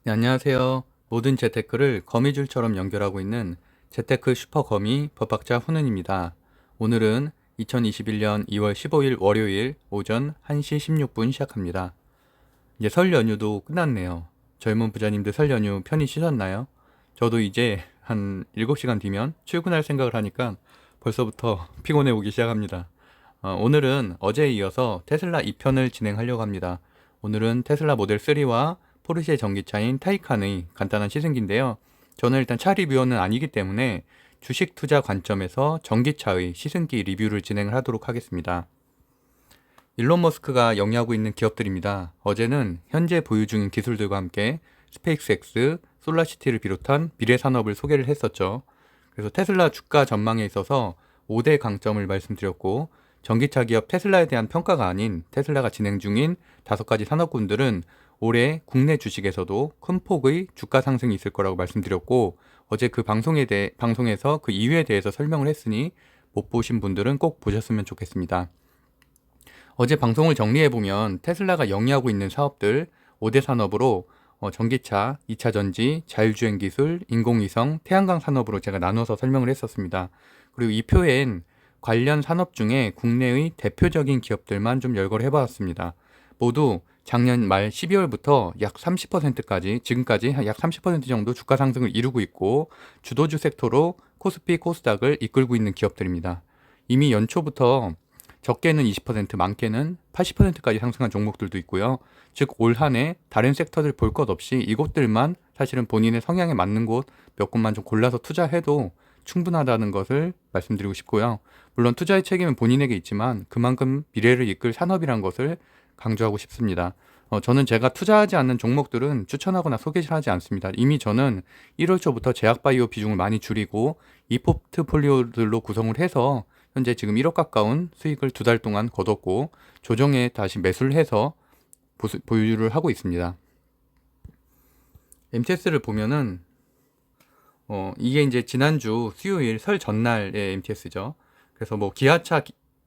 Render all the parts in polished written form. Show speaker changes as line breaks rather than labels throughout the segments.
네, 안녕하세요. 모든 재테크를 거미줄처럼 연결하고 있는 재테크 슈퍼거미 법학자 훈훈입니다. 오늘은 2021년 2월 15일 월요일 오전 1시 16분 시작합니다. 이제 설 연휴도 끝났네요. 젊은 부자님들 설 연휴 편히 쉬셨나요? 저도 이제 한 7시간 뒤면 출근할 생각을 하니까 벌써부터 피곤해 오기 시작합니다. 오늘은 어제에 이어서 테슬라 2편을 진행하려고 합니다. 오늘은 테슬라 모델 3와 포르쉐 전기차인 타이칸의 간단한 시승기인데요. 저는 일단 차 리뷰어는 아니기 때문에 주식 투자 관점에서 전기차의 시승기 리뷰를 진행을 하도록 하겠습니다. 일론 머스크가 영위하고 있는 기업들입니다. 어제는 현재 보유 중인 기술들과 함께 스페이스X, 솔라시티를 비롯한 미래 산업을 소개를 했었죠. 그래서 테슬라 주가 전망에 있어서 5대 강점을 말씀드렸고, 전기차 기업 테슬라에 대한 평가가 아닌 테슬라가 진행 중인 5가지 산업군들은 올해 국내 주식에서도 큰 폭의 주가 상승이 있을 거라고 말씀드렸고, 어제 그 방송에서 그 이유에 대해서 설명을 했으니 못 보신 분들은 꼭 보셨으면 좋겠습니다. 어제 방송을 정리해보면 테슬라가 영위하고 있는 사업들 5대 산업으로 전기차, 2차 전지, 자율주행 기술, 인공위성, 태양광 산업으로 제가 나눠서 설명을 했었습니다. 그리고 이 표엔 관련 산업 중에 국내의 대표적인 기업들만 좀 열거를 해봤습니다. 모두 작년 말 12월부터 약 30%까지, 지금까지 약 30% 정도 주가 상승을 이루고 있고 주도주 섹터로 코스피, 코스닥을 이끌고 있는 기업들입니다. 이미 연초부터 적게는 20%, 많게는 80%까지 상승한 종목들도 있고요. 즉, 올 한 해 다른 섹터들 볼 것 없이 이곳들만 사실은 본인의 성향에 맞는 곳 몇 곳만 좀 골라서 투자해도 충분하다는 것을 말씀드리고 싶고요. 물론 투자의 책임은 본인에게 있지만 그만큼 미래를 이끌 산업이란 것을 강조하고 싶습니다. 저는 제가 투자하지 않는 종목들은 추천하거나 소개를 하지 않습니다. 이미 저는 1월 초부터 제약바이오 비중을 많이 줄이고 이 포트폴리오들로 구성을 해서 현재 지금 1억 가까운 수익을 2달 동안 거뒀고 조정에 다시 매수를 해서 보유를 하고 있습니다. MTS를 보면은 이게 이제 지난주 수요일 설 전날의 MTS죠. 그래서 뭐 기아차,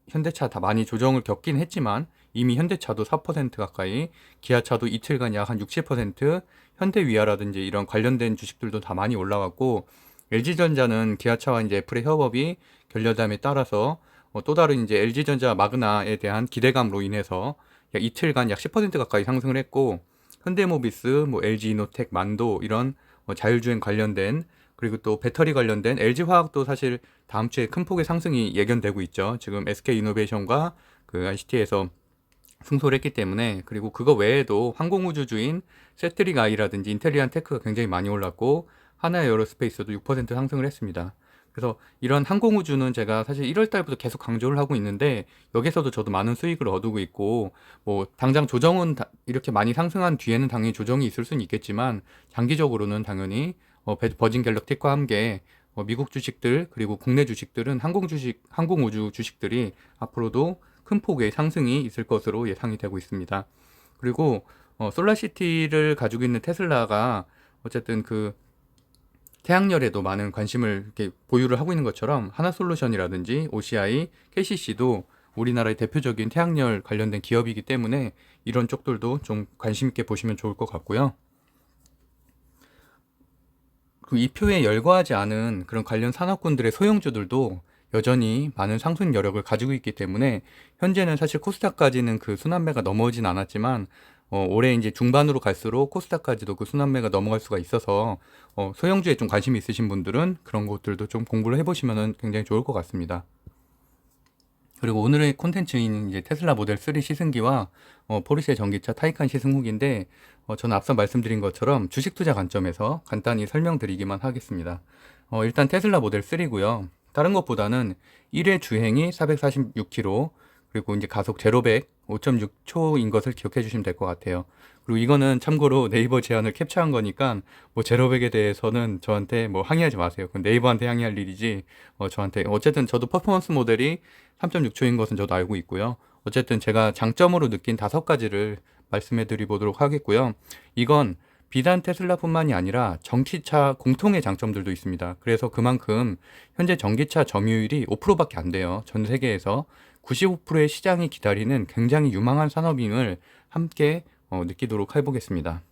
현대차 다 많이 조정을 겪긴 했지만 이미 현대차도 4% 가까이, 기아차도 이틀간 약 한 60%, 현대위아라든지 이런 관련된 주식들도 다 많이 올라갔고, LG전자는 기아차와 이제 애플의 협업이 결렬됨에 따라서 또 다른 이제 LG전자 마그나에 대한 기대감으로 인해서 약 이틀간 약 10% 가까이 상승을 했고, 현대모비스, 뭐 LG이노텍, 만도 이런 자율주행 관련된, 그리고 또 배터리 관련된 LG화학도 사실 다음 주에 큰 폭의 상승이 예견되고 있죠. 지금 SK이노베이션과 그 ICT에서 승소를 했기 때문에. 그리고 그거 외에도 항공우주주인 세트릭아이라든지 인텔리안 테크가 굉장히 많이 올랐고 하나에어로스페이스도 6% 상승을 했습니다. 그래서 이런 항공우주는 제가 사실 1월 달부터 계속 강조를 하고 있는데 여기서도 저도 많은 수익을 얻고 있고, 뭐 당장 조정은 이렇게 많이 상승한 뒤에는 당연히 조정이 있을 수는 있겠지만 장기적으로는 당연히 버진 갤럭틱과 함께 미국 주식들 그리고 국내 주식들은 항공우주 주식들이 앞으로도 큰 폭의 상승이 있을 것으로 예상이 되고 있습니다. 그리고 솔라시티를 가지고 있는 테슬라가 어쨌든 그 태양열에도 많은 관심을 이렇게 보유를 하고 있는 것처럼 하나솔루션이라든지 OCI, KCC도 우리나라의 대표적인 태양열 관련된 기업이기 때문에 이런 쪽들도 좀 관심 있게 보시면 좋을 것 같고요. 그리고 이 표에 열거하지 않은 그런 관련 산업군들의 소형주들도 여전히 많은 상승 여력을 가지고 있기 때문에 현재는 사실 코스닥까지는 그 순환매가 넘어오진 않았지만 올해 이제 중반으로 갈수록 코스닥까지도 그 순환매가 넘어갈 수가 있어서 소형주에 좀 관심이 있으신 분들은 그런 것들도 좀 공부를 해보시면 굉장히 좋을 것 같습니다. 그리고 오늘의 콘텐츠인 이제 테슬라 모델 3 시승기와 포르쉐 전기차 타이칸 시승 후기인데, 저는 앞서 말씀드린 것처럼 주식 투자 관점에서 간단히 설명드리기만 하겠습니다. 일단 테슬라 모델 3고요. 다른 것보다는 1회 주행이 446km, 그리고 이제 가속 제로 100 5.6초인 것을 기억해 주시면 될 것 같아요. 그리고 이거는 참고로 네이버 제안을 캡처한 거니까 뭐 제로백에 대해서는 저한테 뭐 항의하지 마세요. 그건 네이버한테 항의할 일이지 저한테. 어쨌든 저도 퍼포먼스 모델이 3.6초인 것은 저도 알고 있고요. 어쨌든 제가 장점으로 느낀 5가지를 말씀해 드리 보도록 하겠고요. 이건 비단 테슬라뿐만이 아니라 전기차 공통의 장점들도 있습니다. 그래서 그만큼 현재 전기차 점유율이 5%밖에 안 돼요. 전 세계에서 95%의 시장이 기다리는 굉장히 유망한 산업임을 함께 느끼도록 해보겠습니다.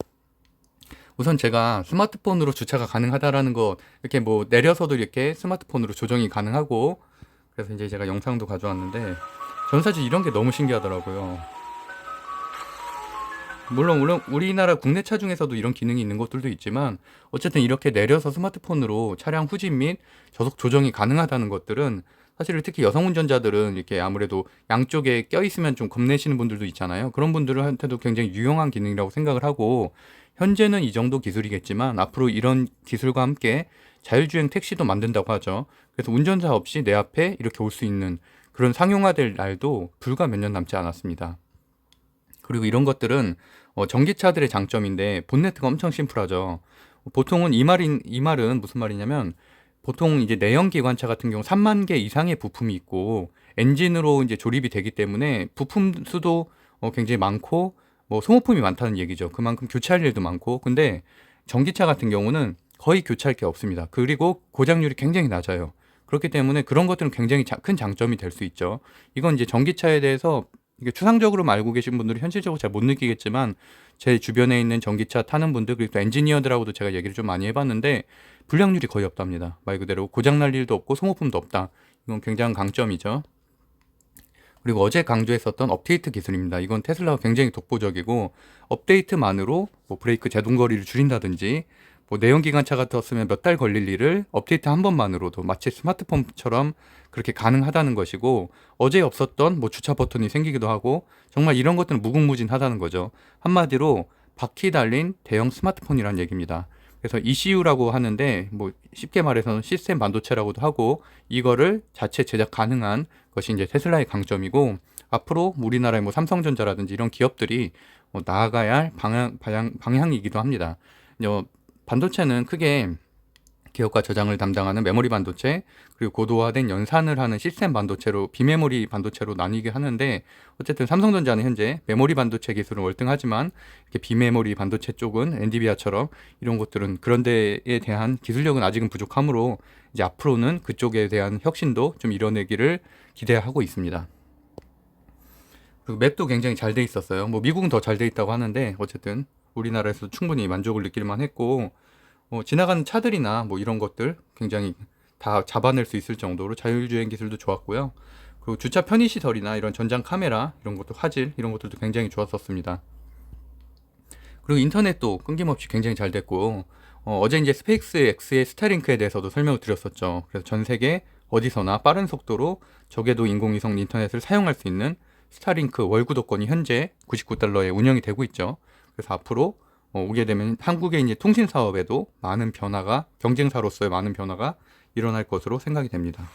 우선 제가 스마트폰으로 주차가 가능하다라는 거 이렇게 뭐 내려서도 이렇게 스마트폰으로 조정이 가능하고, 그래서 이제 제가 영상도 가져왔는데 저는 사실 이런 게 너무 신기하더라고요. 물론 우리나라 국내 차 중에서도 이런 기능이 있는 것들도 있지만, 어쨌든 이렇게 내려서 스마트폰으로 차량 후진 및 저속 조정이 가능하다는 것들은, 사실 특히 여성 운전자들은 이렇게 아무래도 양쪽에 껴있으면 좀 겁내시는 분들도 있잖아요. 그런 분들한테도 굉장히 유용한 기능이라고 생각을 하고, 현재는 이 정도 기술이겠지만 앞으로 이런 기술과 함께 자율주행 택시도 만든다고 하죠. 그래서 운전자 없이 내 앞에 이렇게 올 수 있는 그런 상용화될 날도 불과 몇 년 남지 않았습니다. 그리고 이런 것들은 전기차들의 장점인데, 본네트가 엄청 심플하죠. 보통은 이 말은 무슨 말이냐면, 보통 이제 내연기관차 같은 경우 3만 개 이상의 부품이 있고 엔진으로 이제 조립이 되기 때문에 부품 수도 굉장히 많고 뭐 소모품이 많다는 얘기죠. 그만큼 교체할 일도 많고. 근데 전기차 같은 경우는 거의 교체할 게 없습니다. 그리고 고장률이 굉장히 낮아요. 그렇기 때문에 그런 것들은 굉장히 큰 장점이 될 수 있죠. 이건 이제 전기차에 대해서 이게 추상적으로 알고 계신 분들은 현실적으로 잘 못 느끼겠지만, 제 주변에 있는 전기차 타는 분들, 그리고 또 엔지니어들하고도 제가 얘기를 좀 많이 해봤는데 불량률이 거의 없답니다. 말 그대로 고장날 일도 없고 소모품도 없다. 이건 굉장한 강점이죠. 그리고 어제 강조했었던 업데이트 기술입니다. 이건 테슬라가 굉장히 독보적이고, 업데이트만으로 뭐 브레이크 제동 거리를 줄인다든지, 뭐 내연기관차 같았으면 몇 달 걸릴 일을 업데이트 한 번만으로도 마치 스마트폰처럼 그렇게 가능하다는 것이고, 어제 없었던 뭐 주차 버튼이 생기기도 하고, 정말 이런 것들은 무궁무진하다는 거죠. 한마디로 바퀴 달린 대형 스마트폰이란 얘기입니다. 그래서 ECU라고 하는데, 뭐 쉽게 말해서는 시스템 반도체라고도 하고, 이거를 자체 제작 가능한 것이 이제 테슬라의 강점이고, 앞으로 우리나라의 뭐 삼성전자라든지 이런 기업들이 나아가야 할 방향이기도 합니다. 반도체는 크게 기업과 저장을 담당하는 메모리 반도체, 그리고 고도화된 연산을 하는 시스템 반도체로, 비메모리 반도체로 나뉘게 하는데, 어쨌든 삼성전자는 현재 메모리 반도체 기술은 월등하지만 이렇게 비메모리 반도체 쪽은 엔비디아처럼 이런 것들은 그런 데에 대한 기술력은 아직은 부족하므로, 이제 앞으로는 그쪽에 대한 혁신도 좀 이뤄내기를 기대하고 있습니다. 그리고 맵도 굉장히 잘 돼 있었어요. 뭐 미국은 더 잘 돼 있다고 하는데, 어쨌든 우리나라에서 충분히 만족을 느낄 만했고, 지나가는 차들이나 뭐 이런 것들 굉장히 다 잡아낼 수 있을 정도로 자율주행 기술도 좋았고요. 그리고 주차 편의 시설이나 이런 전장 카메라, 이런 것도 화질, 이런 것들도 굉장히 좋았었습니다. 그리고 인터넷도 끊김없이 굉장히 잘 됐고, 어제 이제 스페이스 X의 스타링크에 대해서도 설명을 드렸었죠. 그래서 전 세계 어디서나 빠른 속도로 저궤도 인공위성 인터넷을 사용할 수 있는 스타링크 월구독권이 현재 $99에 운영이 되고 있죠. 그래서 앞으로 오게 되면 한국의 이제 통신 사업에도 많은 변화가, 경쟁사로서의 많은 변화가 일어날 것으로 생각이 됩니다.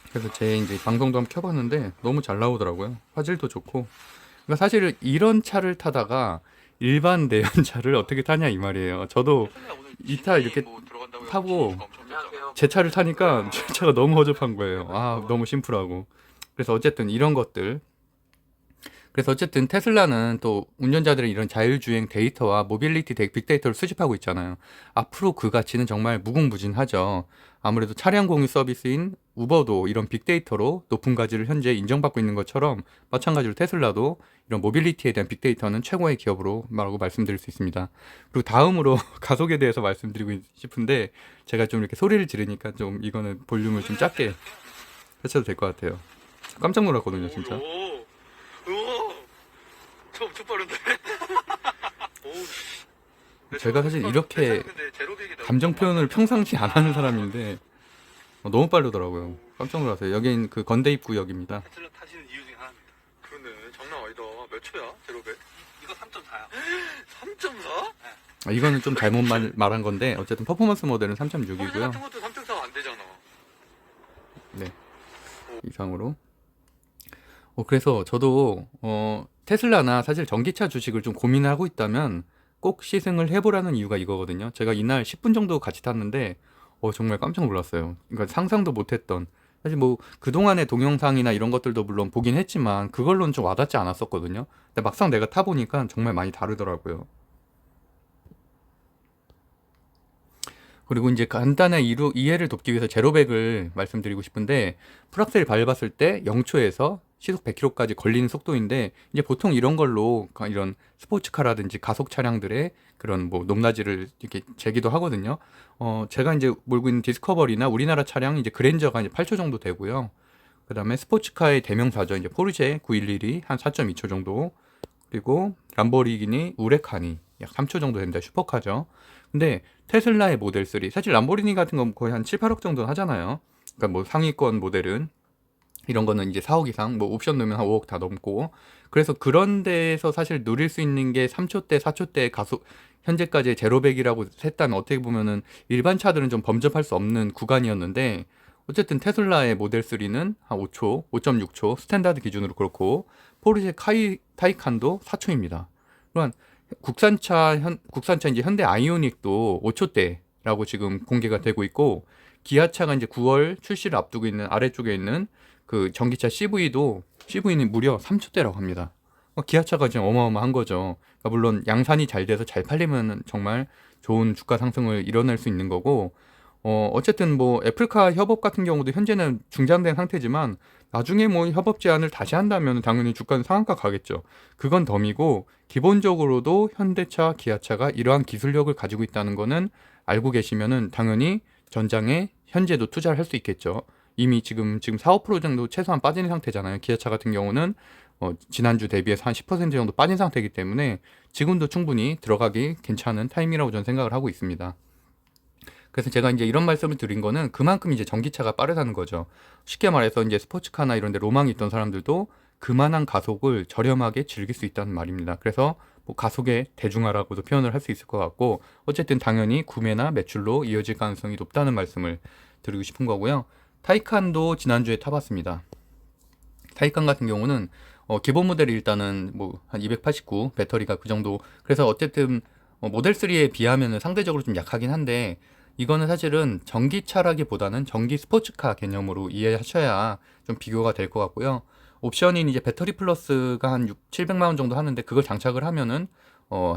그래서 제 이제 방송도 한번 켜봤는데 너무 잘 나오더라고요. 화질도 좋고. 그러니까 사실 이런 차를 타다가 일반 내연차를 어떻게 타냐 이 말이에요. 저도 이 차 이렇게 타고 제 차를 타니까 제 차가 너무 허접한 거예요. 아, 너무 심플하고. 그래서 어쨌든 이런 것들, 그래서 어쨌든 테슬라는 또 운전자들의 이런 자율주행 데이터와 모빌리티 빅데이터를 수집하고 있잖아요. 앞으로 그 가치는 정말 무궁무진하죠. 아무래도 차량 공유 서비스인 우버도 이런 빅데이터로 높은 가치를 현재 인정받고 있는 것처럼, 마찬가지로 테슬라도 이런 모빌리티에 대한 빅데이터는 최고의 기업으로 말씀드릴 수 있습니다. 그리고 다음으로 가속에 대해서 말씀드리고 싶은데, 제가 좀 이렇게 소리를 지르니까 좀 이거는 볼륨을 좀 작게 해쳐도 될 것 같아요. 깜짝 놀랐거든요, 진짜.
오, 저 엄청 빠른데.
제가 사실 이렇게 감정 표현을 평상시 안 하는 사람인데 너무 빠르더라고요. 깜짝 놀랐어요. 여긴 그 건대입 구역입니다.
테슬라 타시는 이유 중에 하나입니다. 그러네, 장난 아니다. 몇 초야, 제로백? 이거 3.4야. 3.4?
이거는 좀 잘못 말한 건데, 어쨌든 퍼포먼스 모델은
폴드
3.6이고요.
같은 것도 3.4가 안 되잖아.
네, 이상으로. 그래서 저도 테슬라나 사실 전기차 주식을 좀 고민을 하고 있다면 꼭 시승을 해보라는 이유가 이거거든요. 제가 이날 10분 정도 같이 탔는데 정말 깜짝 놀랐어요. 그러니까 상상도 못했던, 사실 뭐 그동안의 동영상이나 이런 것들도 물론 보긴 했지만 그걸로는 좀 와닿지 않았었거든요. 근데 막상 내가 타보니까 정말 많이 다르더라고요. 그리고 이제 간단한 이해를 돕기 위해서 제로백을 말씀드리고 싶은데 풀악셀 밟았을 때 0초에서 시속 100km까지 걸리는 속도인데 이제 보통 이런 걸로 이런 스포츠카라든지 가속 차량들의 그런 뭐 높낮이를 이렇게 재기도 하거든요. 제가 이제 몰고 있는 디스커버리나 우리나라 차량 이제 그랜저가 이제 8초 정도 되고요. 그다음에 스포츠카의 대명사죠. 이제 포르쉐 911이 한 4.2초 정도. 그리고 람보르기니 우레칸이 약 3초 정도 됩니다. 슈퍼카죠. 근데 테슬라의 모델 3, 사실 람보르기니 같은 건 거의 한 7, 8억 정도 하잖아요. 그러니까 뭐 상위권 모델은 이런 거는 이제 4억 이상, 뭐 옵션 넣으면 한 5억 다 넘고. 그래서 그런 데에서 사실 누릴 수 있는 게 3초대, 4초대 가속, 현재까지의 제로백이라고 했다면 어떻게 보면은 일반 차들은 좀 범접할 수 없는 구간이었는데 어쨌든 테슬라의 모델 3는 한 5초, 5.6초 스탠다드 기준으로 그렇고 포르쉐 타이칸도 4초입니다. 또한 국산차 이제 현대 아이오닉도 5초대라고 지금 공개가 되고 있고 기아차가 이제 9월 출시를 앞두고 있는 아래쪽에 있는 그 전기차 CV는 무려 3초대라고 합니다. 기아차가 지금 어마어마한 거죠. 그러니까 물론 양산이 잘 돼서 잘 팔리면 정말 좋은 주가 상승을 이뤄낼 수 있는 거고 어쨌든 뭐 애플카 협업 같은 경우도 현재는 중단된 상태지만 나중에 뭐 협업 제안을 다시 한다면 당연히 주가는 상한가 가겠죠. 그건 덤이고 기본적으로도 현대차, 기아차가 이러한 기술력을 가지고 있다는 거는 알고 계시면은 당연히 전장에 현재도 투자를 할 수 있겠죠. 이미 지금 4, 5% 정도 최소한 빠진 상태잖아요. 기아차 같은 경우는 지난주 대비해서 한 10% 정도 빠진 상태이기 때문에 지금도 충분히 들어가기 괜찮은 타임이라고 저는 생각을 하고 있습니다. 그래서 제가 이제 이런 말씀을 드린 거는 그만큼 이제 전기차가 빠르다는 거죠. 쉽게 말해서 이제 스포츠카나 이런 데 로망이 있던 사람들도 그만한 가속을 저렴하게 즐길 수 있다는 말입니다. 그래서 뭐 가속의 대중화라고도 표현을 할 수 있을 것 같고 어쨌든 당연히 구매나 매출로 이어질 가능성이 높다는 말씀을 드리고 싶은 거고요. 타이칸도 지난주에 타봤습니다. 타이칸 같은 경우는 기본 모델이 일단은 뭐 한 289 배터리가 그 정도. 그래서 어쨌든 모델 3에 비하면 상대적으로 좀 약하긴 한데 이거는 사실은 전기차라기보다는 전기 스포츠카 개념으로 이해하셔야 좀 비교가 될 것 같고요. 옵션인 이제 배터리 플러스가 한 700만 원 정도 하는데 그걸 장착을 하면은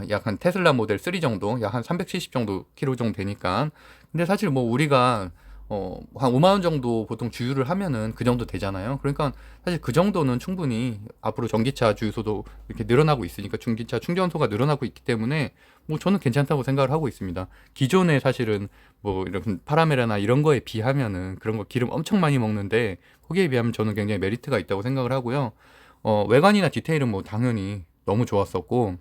약 한 테슬라 모델 3 정도, 약 한 370 정도 킬로 정도 되니까. 근데 사실 뭐 우리가 한 5만 원 정도 보통 주유를 하면은 그 정도 되잖아요. 그러니까 사실 그 정도는 충분히 앞으로 전기차 주유소도 이렇게 늘어나고 있으니까 전기차 충전소가 늘어나고 있기 때문에 뭐 저는 괜찮다고 생각을 하고 있습니다. 기존에 사실은 뭐 이런 파라메라나 이런 거에 비하면은 그런 거 기름 엄청 많이 먹는데 거기에 비하면 저는 굉장히 메리트가 있다고 생각을 하고요. 외관이나 디테일은 뭐 당연히 너무 좋았었고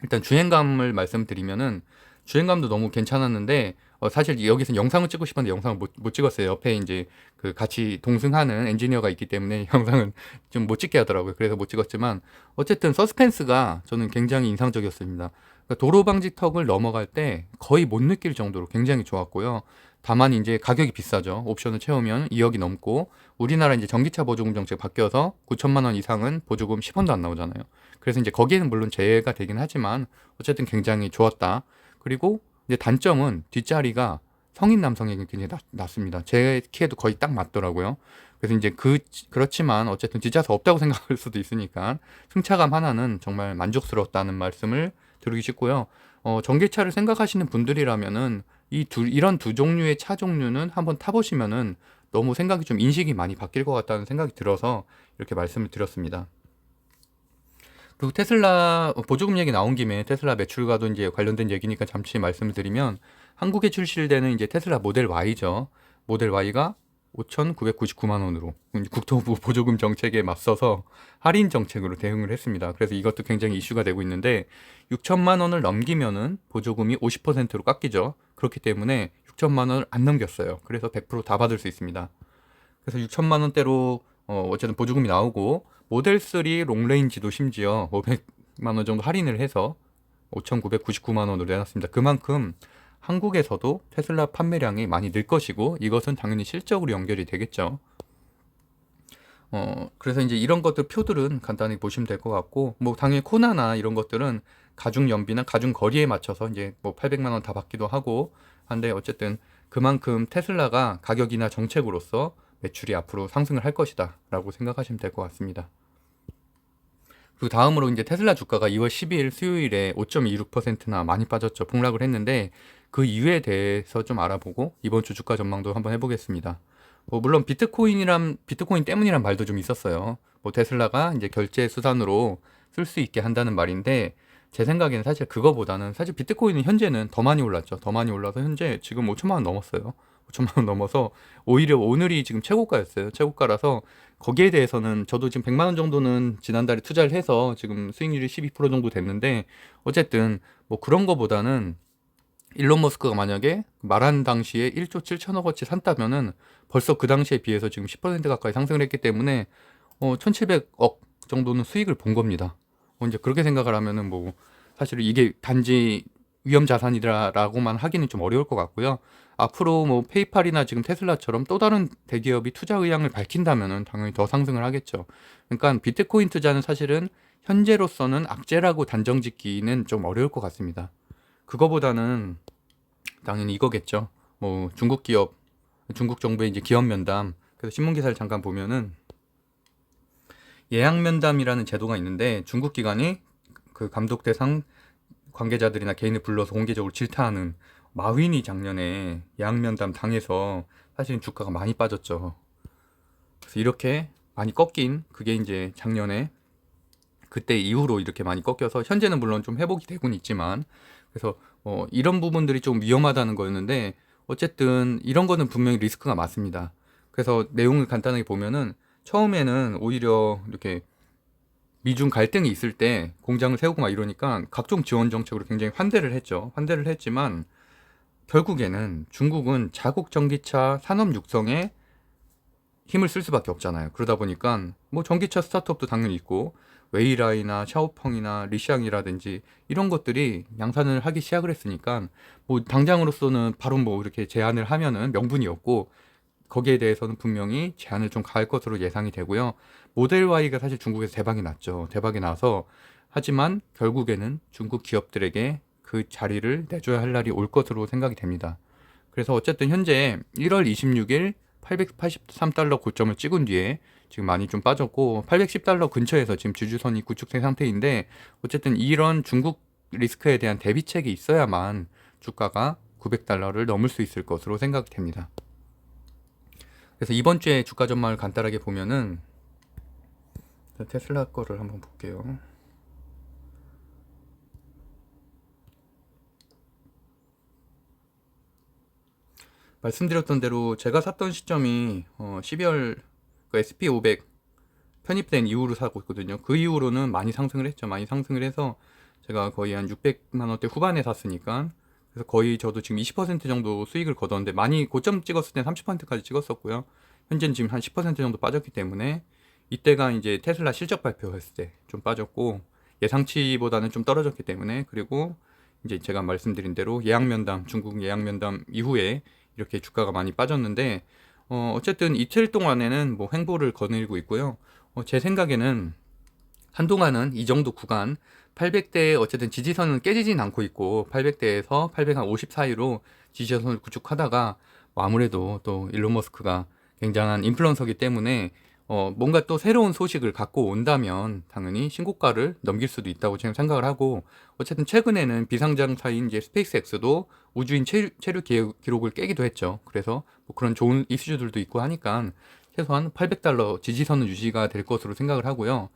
일단 주행감을 말씀드리면은 주행감도 너무 괜찮았는데 사실 여기서 영상을 찍고 싶었는데 영상을 못 찍었어요. 옆에 이제 그 같이 동승하는 엔지니어가 있기 때문에 영상은 좀 못 찍게 하더라고요. 그래서 못 찍었지만 어쨌든 서스펜스가 저는 굉장히 인상적이었습니다. 그러니까 도로 방지턱을 넘어갈 때 거의 못 느낄 정도로 굉장히 좋았고요. 다만 이제 가격이 비싸죠. 옵션을 채우면 2억이 넘고 우리나라 이제 전기차 보조금 정책 바뀌어서 9천만 원 이상은 보조금 10원도 안 나오잖아요. 그래서 이제 거기에는 물론 제외가 되긴 하지만 어쨌든 굉장히 좋았다. 그리고 이제 단점은 뒷자리가 성인 남성에게 굉장히 낮습니다. 제 키에도 거의 딱 맞더라고요. 그래서 이제 그렇지만 어쨌든 뒷좌석 없다고 생각할 수도 있으니까 승차감 하나는 정말 만족스러웠다는 말씀을 드리고 싶고요. 전기차를 생각하시는 분들이라면은 이런 두 종류의 차 종류는 한번 타보시면은 너무 생각이 좀 인식이 많이 바뀔 것 같다는 생각이 들어서 이렇게 말씀을 드렸습니다. 그리고 테슬라 보조금 얘기 나온 김에 테슬라 매출과도 이제 관련된 얘기니까 잠시 말씀을 드리면 한국에 출시되는 이제 테슬라 모델 Y죠. 모델 Y가 5,999만 원으로 국토부 보조금 정책에 맞서서 할인 정책으로 대응을 했습니다. 그래서 이것도 굉장히 이슈가 되고 있는데 6천만 원을 넘기면은 보조금이 50%로 깎이죠. 그렇기 때문에 6천만 원을 안 넘겼어요. 그래서 100%다 받을 수 있습니다. 그래서 6천만 원대로 어쨌든 보조금이 나오고 모델 3 롱레인지도 심지어 500만 원 정도 할인을 해서 5,999만 원으로 내놨습니다. 그만큼 한국에서도 테슬라 판매량이 많이 늘 것이고 이것은 당연히 실적으로 연결이 되겠죠. 그래서 이제 이런 것들 표들은 간단히 보시면 될 것 같고 뭐 당연히 코나나 이런 것들은 가중 연비나 가중 거리에 맞춰서 이제 뭐 800만 원 다 받기도 하고 한데 어쨌든 그만큼 테슬라가 가격이나 정책으로서 매출이 앞으로 상승을 할 것이다 라고 생각하시면 될 것 같습니다. 그리고 다음으로 이제 테슬라 주가가 2월 12일 수요일에 5.26%나 많이 빠졌죠. 폭락을 했는데 그 이유에 대해서 좀 알아보고 이번 주 주가 전망도 한번 해보겠습니다. 뭐 물론 비트코인 때문이란 말도 좀 있었어요. 뭐 테슬라가 이제 결제 수단으로 쓸 수 있게 한다는 말인데 제 생각에는 사실 그거보다는 사실 비트코인은 현재는 더 많이 올랐죠. 더 많이 올라서 현재 지금 5천만 원 넘었어요. 5천만 원 넘어서 오히려 오늘이 지금 최고가였어요. 최고가라서 거기에 대해서는 저도 지금 100만 원 정도는 지난달에 투자를 해서 지금 수익률이 12% 정도 됐는데 어쨌든 뭐 그런 거보다는 일론 머스크가 만약에 말한 당시에 1조 7천억 어치 샀다면은 벌써 그 당시에 비해서 지금 10% 가까이 상승을 했기 때문에 1,700억 정도는 수익을 본 겁니다. 이제 그렇게 생각을 하면은 뭐 사실 이게 단지 위험 자산이라고만 하기는 좀 어려울 것 같고요. 앞으로 뭐 페이팔이나 지금 테슬라처럼 또 다른 대기업이 투자 의향을 밝힌다면은 당연히 더 상승을 하겠죠. 그러니까 비트코인 투자는 사실은 현재로서는 악재라고 단정 짓기는 좀 어려울 것 같습니다. 그거보다는 당연히 이거겠죠. 뭐 중국 기업, 중국 정부의 이제 기업 면담. 그래서 신문 기사를 잠깐 보면은 예약 면담이라는 제도가 있는데 중국 기관이 그 감독 대상 관계자들이나 개인을 불러서 공개적으로 질타하는 마윈이 작년에 예약 면담 당해서 사실은 주가가 많이 빠졌죠. 그래서 이렇게 많이 꺾인 그게 이제 작년에 그때 이후로 이렇게 많이 꺾여서 현재는 물론 좀 회복이 되곤 있지만 그래서 이런 부분들이 좀 위험하다는 거였는데 어쨌든 이런 거는 분명히 리스크가 많습니다. 그래서 내용을 간단하게 보면은 처음에는 오히려 이렇게 미중 갈등이 있을 때 공장을 세우고 막 이러니까 각종 지원 정책으로 굉장히 환대를 했죠. 환대를 했지만 결국에는 중국은 자국 전기차 산업 육성에 힘을 쓸 수밖에 없잖아요. 그러다 보니까 뭐 전기차 스타트업도 당연히 있고 웨이라이나 샤오펑이나 리샹이라든지 이런 것들이 양산을 하기 시작을 했으니까 뭐 당장으로서는 바로 뭐 이렇게 제한을 하면은 명분이 없고 거기에 대해서는 분명히 제한을 좀 가할 것으로 예상이 되고요. 모델 Y가 사실 중국에서 대박이 났죠. 대박이 나서 하지만 결국에는 중국 기업들에게 그 자리를 내줘야 할 날이 올 것으로 생각이 됩니다. 그래서 어쨌든 현재 1월 26일 883달러 고점을 찍은 뒤에 지금 많이 좀 빠졌고 810달러 근처에서 지금 지지선이 구축된 상태인데 어쨌든 이런 중국 리스크에 대한 대비책이 있어야만 주가가 900달러를 넘을 수 있을 것으로 생각이 됩니다. 그래서 이번 주에 주가 전망을 간단하게 보면은 테슬라 거를 한번 볼게요. 말씀드렸던 대로 제가 샀던 시점이 12월 그 SP500 편입된 이후로 사고 있거든요. 그 이후로는 많이 상승을 했죠. 많이 상승을 해서 제가 거의 한 600만 원대 후반에 샀으니까 그래서 거의 저도 지금 20% 정도 수익을 거뒀는데 많이 고점 찍었을 때 30%까지 찍었었고요. 현재는 지금 한 10% 정도 빠졌기 때문에 이때가 이제 테슬라 실적 발표했을 때 좀 빠졌고 예상치보다는 좀 떨어졌기 때문에 그리고 이제 제가 말씀드린 대로 예약 면담 중국 예약 면담 이후에 이렇게 주가가 많이 빠졌는데 어쨌든 이틀 동안에는 뭐 횡보를 거닐고 있고요. 제 생각에는 한동안은 이 정도 구간 800대 어쨌든 지지선은 깨지진 않고 있고 800대에서 850 사이로 지지선을 구축하다가 뭐 아무래도 또 일론 머스크가 굉장한 인플루언서기 때문에 뭔가 또 새로운 소식을 갖고 온다면 당연히 신고가를 넘길 수도 있다고 지금 생각을 하고 어쨌든 최근에는 비상장사인 이제 스페이스X도 우주인 체류 기록을 깨기도 했죠. 그래서 뭐 그런 좋은 이슈들도 있고 하니까 최소한 800달러 지지선은 유지가 될 것으로 생각을 하고요.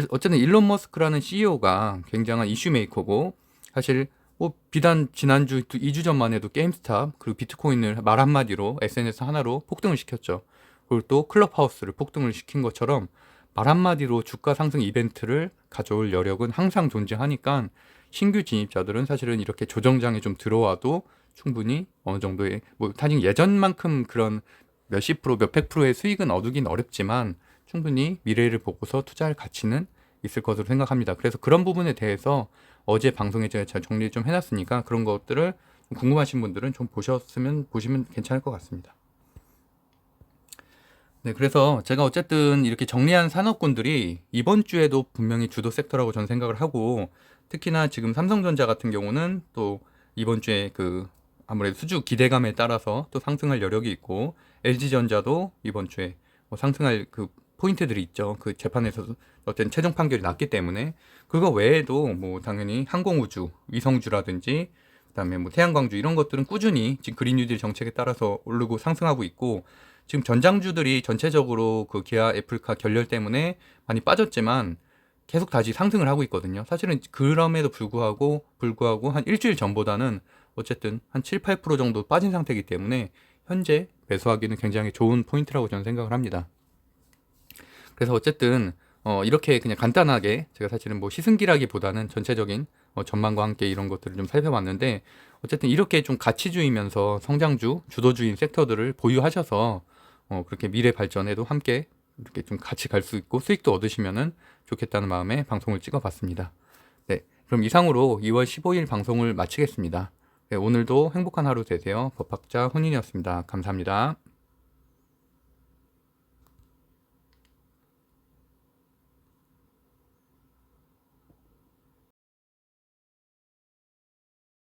어쨌든 일론 머스크라는 CEO가 굉장한 이슈 메이커고 사실 뭐 비단 지난주 2주 전만 해도 게임스탑 그리고 비트코인을 말 한마디로 SNS 하나로 폭등을 시켰죠. 그리고 또 클럽하우스를 폭등을 시킨 것처럼 말 한마디로 주가 상승 이벤트를 가져올 여력은 항상 존재하니까 신규 진입자들은 사실은 이렇게 조정장에 좀 들어와도 충분히 어느 정도의 뭐 사실 예전만큼 그런 몇십 프로 몇백 프로의 수익은 얻긴 어렵지만 충분히 미래를 보고서 투자할 가치는 있을 것으로 생각합니다. 그래서 그런 부분에 대해서 어제 방송에 제가 잘 정리 좀 해놨으니까 그런 것들을 궁금하신 분들은 좀 보시면 괜찮을 것 같습니다. 네, 그래서 제가 어쨌든 이렇게 정리한 산업군들이 이번 주에도 분명히 주도 섹터라고 저는 생각을 하고 특히나 지금 삼성전자 같은 경우는 또 이번 주에 그 아무래도 수주 기대감에 따라서 또 상승할 여력이 있고 LG전자도 이번 주에 뭐 상승할 그 포인트들이 있죠. 그 재판에서 어떤 최종 판결이 났기 때문에 그거 외에도 뭐 당연히 항공우주, 위성주라든지 그다음에 뭐 태양광주 이런 것들은 꾸준히 지금 그린 뉴딜 정책에 따라서 오르고 상승하고 있고, 지금 전장주들이 전체적으로 그 기아 애플카 결렬 때문에 많이 빠졌지만 계속 다시 상승을 하고 있거든요. 사실은 그럼에도 불구하고 한 일주일 전보다는 어쨌든 한 7, 8% 정도 빠진 상태이기 때문에 현재 매수하기는 굉장히 좋은 포인트라고 저는 생각을 합니다. 그래서 어쨌든 이렇게 그냥 간단하게 제가 사실은 뭐 시승기라기보다는 전체적인 전망과 함께 이런 것들을 좀 살펴봤는데, 어쨌든 이렇게 좀 가치주이면서 성장주, 주도주인 섹터들을 보유하셔서 그렇게 미래 발전에도 함께 이렇게 좀 같이 갈 수 있고 수익도 얻으시면은 좋겠다는 마음에 방송을 찍어봤습니다. 네, 그럼 이상으로 2월 15일 방송을 마치겠습니다. 네, 오늘도 행복한 하루 되세요. 법학자 훈인이었습니다. 감사합니다.